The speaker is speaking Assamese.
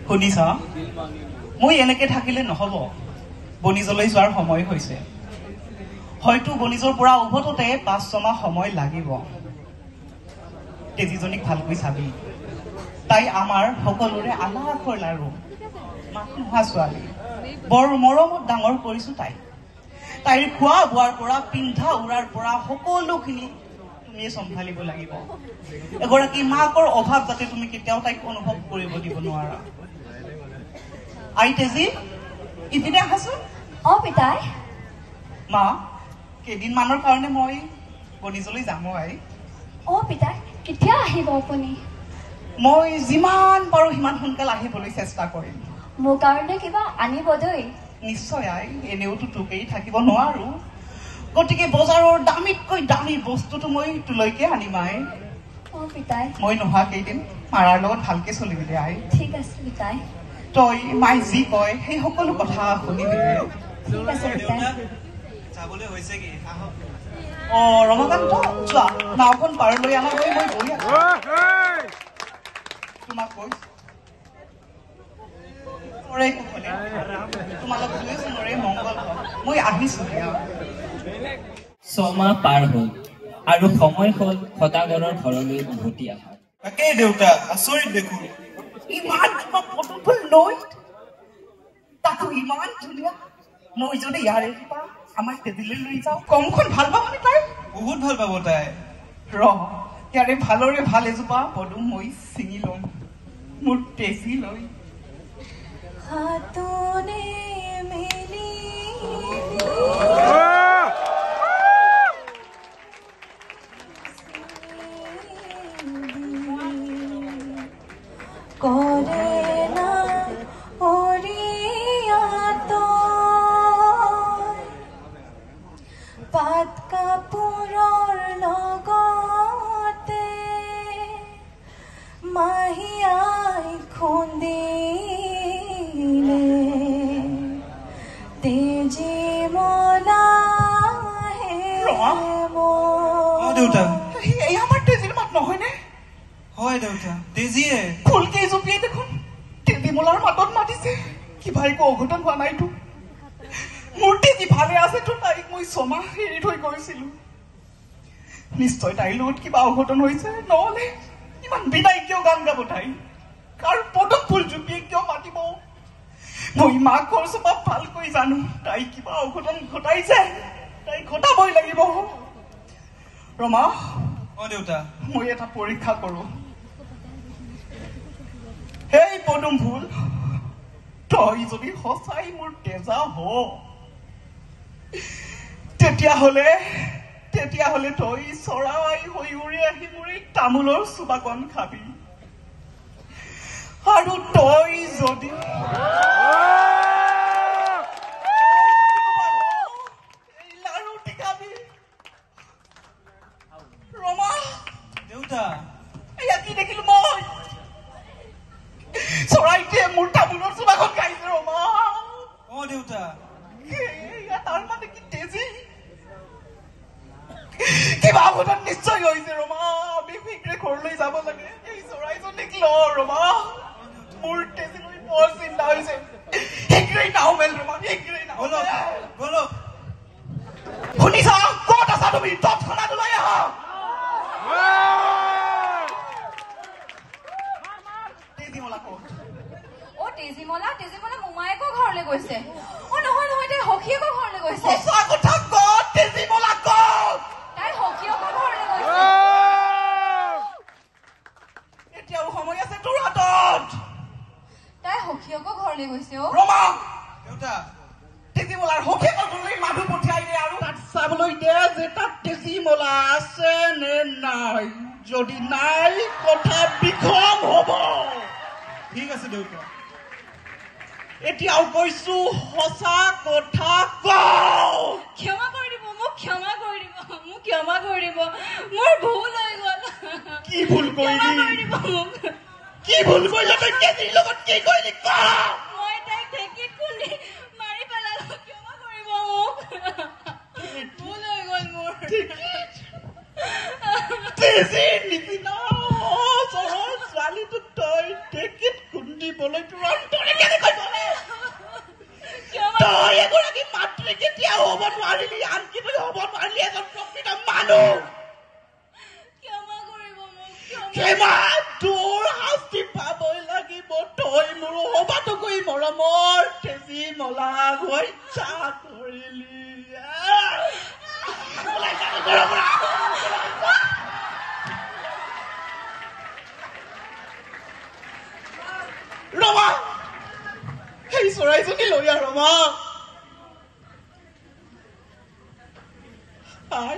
শুনিছা মই এনেকে থাকিলে নহব বনিজলৈ যোৱাৰ সময় হৈছে হয়তো বনিজৰ পৰা উভততে 5-6 মাহ সময় লাগিব তেজিজনীক ভালকৈ চাবি তাই আমাৰ সকলোৰে আলাসৰ লাৰু মাথা ছোৱালী বৰ মৰমত ডাঙৰ কৰিছো তাইৰ খোৱা বোৱাৰ পৰা পিন্ধা উৰাৰ পৰা সকলোখিনি তুমি চম্ভালিব লাগিব এগৰাকী মাকৰ অভাৱ যাতে তুমি কেতিয়াও তাইক অনুভৱ কৰিব দিব নোৱাৰা আই তেজি ইপিনে আহাচোন পিতাই মা কেইদিনমানৰ কাৰণে মই বনিজলৈ যাম আই পিতাই কেতিয়া আহিব আপুনি মই যিমান পাৰো সিমান সোনকালে আহিবলৈ চেষ্টা কৰিম মোৰ কাৰণে কিবা আনিব দেই নিশ্চয় আই এনেওতো তোকেই থাকিব নোৱাৰো গতিকে বজাৰৰ দামীতকৈ দামী বস্তুটো মই তোলৈকে আনিম আই পিতাই মই নোহোৱা কেইদিন মাৰাৰ লগত ভালকে চলিবি দে আই ঠিক আছে পিতাই তই মাই যি কয় সেই সকলো কথা শুনিবি ঠিক আছে পিতাই যাবলৈ হৈছে কি ৰমাকান্ত যোৱা নাওখন পাৰলৈ আনাকৈ মই গৈ আছো তোমাক কৈছো তোমালোক দুয়োজনৰে মংগল হওক মই আহিছো দিয়া 6 মাহ পাৰ হ'ল আৰু সময় হ'ল সদাগৰৰ ঘৰলৈ উভতি অহা তাকেই দেউতা আচৰিত দেখোন ইমান পদুফুল নৈ তাকো ইমান ধুনীয়া নৈ যদি ইয়াৰে পৰা আমাৰ তেজিলৈ লৈ যাওঁ কমখন ভাল পাবনে তাই বহুত ভাল পাব তাই ইয়াৰে ভালৰে ভাল এজোপা পদুম মই ছিঙি লম মোৰ তেজি লৈ হাতনে মেলি কৰে না অৰিয়াত পাত কাপোৰৰ লগতে মাহিয়াই খুন্দিলে তেজি মলা দেউতা এই আমাৰ তেজিৰ মাত নহয়নে হয় দেউতা তেজিয়ে ফুলকেই জপিয়াই দেখোন তেজি মোলাৰ মাতত মাতিছে কিবা একো অঘটন হোৱা নাইতো মোৰ তেজি ভালে আছেতো তাইক মই 6 মাহ এৰি থৈ গৈছিলো নিশ্চয় তাইৰ লগত কিবা অঘটন হৈছে নহলে ইমান বিদায় কিয় গান গাব তাই কাৰ পদম ফুল জুপিয়ে কিয় মাতিব মই মাকৰ স্বভাৱ ভালকৈ জানো তাই কিবা অঘটন ঘটাইছে তাই ঘটাবই লাগিব ৰমা দেউতা মই এটা পৰীক্ষা কৰো হেই পদুম ফুল তই যদি সঁচাই মোৰ তেজা হ তেতিয়াহলে তই চৰাই হৈ উৰি আহি মোৰ এই তামোলৰ চোবাকণ খাবি আৰু তই যদি লাৰু টিকাবি ৰমা দেউতা এয়া কি দেখিলো মই চৰাইটোৱে মোৰ তামোলৰ চোবাকণ খাইছে ৰমা দেউতা তাৰ মানে কি তেজি কিবা অঘটন নিশ্চয় হৈছে ৰমা আমি শীঘ্ৰে ঘৰলৈ যাব লাগে এই চৰাইজনীক ল ৰমা মোৰ তেজিলৈ বৰ চিন্তা হৈছে শীঘ্ৰেই নাও মেল ৰমা শীঘ্ৰেই নাও বলো শুনিছা ক'ত আছা তুমি তৎক্ষণাত ওলাই আহা তেজিমলা ক'ত তেজিমলা মোমায়েকৰ ঘৰলৈ গৈছে নহয় তাই সখীয়েকৰ ঘৰলৈ গৈছে সঁচা কথা ক'ত তেজিমলা ক'ত তাই সখীয়েকৰ ঘৰলৈ গৈছে এতিয়াও সময় আছে তোৰ হাতত তাই সখীয়েকৰ ঘৰলৈ গৈছে ৰমা দেউতা তেজিমলাৰ সখীয়েকৰ ঘৰলৈ মানুহ পঠিয়াই দে আৰু তাত চাবলৈ দে যে তাত তেজিমলা আছে নে নাই যদি নাই কথা বিখম হব ঠিক আছে দেউতা এতিয়াও কৈছো সঁচা কথা ক্ষমা কৰি দিব মোক ক্ষমা কৰি দিব মোৰ ভুল হৈ গ'ল কি ভুল কৰিলি কি ভুল কৰিলি তই তেজিৰ লগত কি কৰিলি মই তাইক ঢেঁকীত খুন্দি মাৰি পেলালো ক্ষমা কৰিব মোক ভুল হৈ গ'ল মোৰ তেজিৰ নিচিনা ছোৱালীটোক তই ঢেঁকীত খুন্দি দিবলৈ তোৰ অন্তৰে কেনেকৈ জ্বলে? কিয় তই এগৰাকী মাতৃ কেতিয়াও হ'ব নোৱাৰিলি, আনকি তই হ'ব নোৱাৰিলি এজন প্ৰকৃত মানুহ। ক্ষমা কৰিব মোক ক্ষমা তোৰ শাস্তি পাবই লাগিব। তই মোৰ সবাতোকৈ মৰমৰ তেজী মলা হত্যা কৰিলি। ওলাই যা তই ঘৰৰ পৰা। ৰমা, সেই চৰাইজনী লৈ আহ ৰমা। আই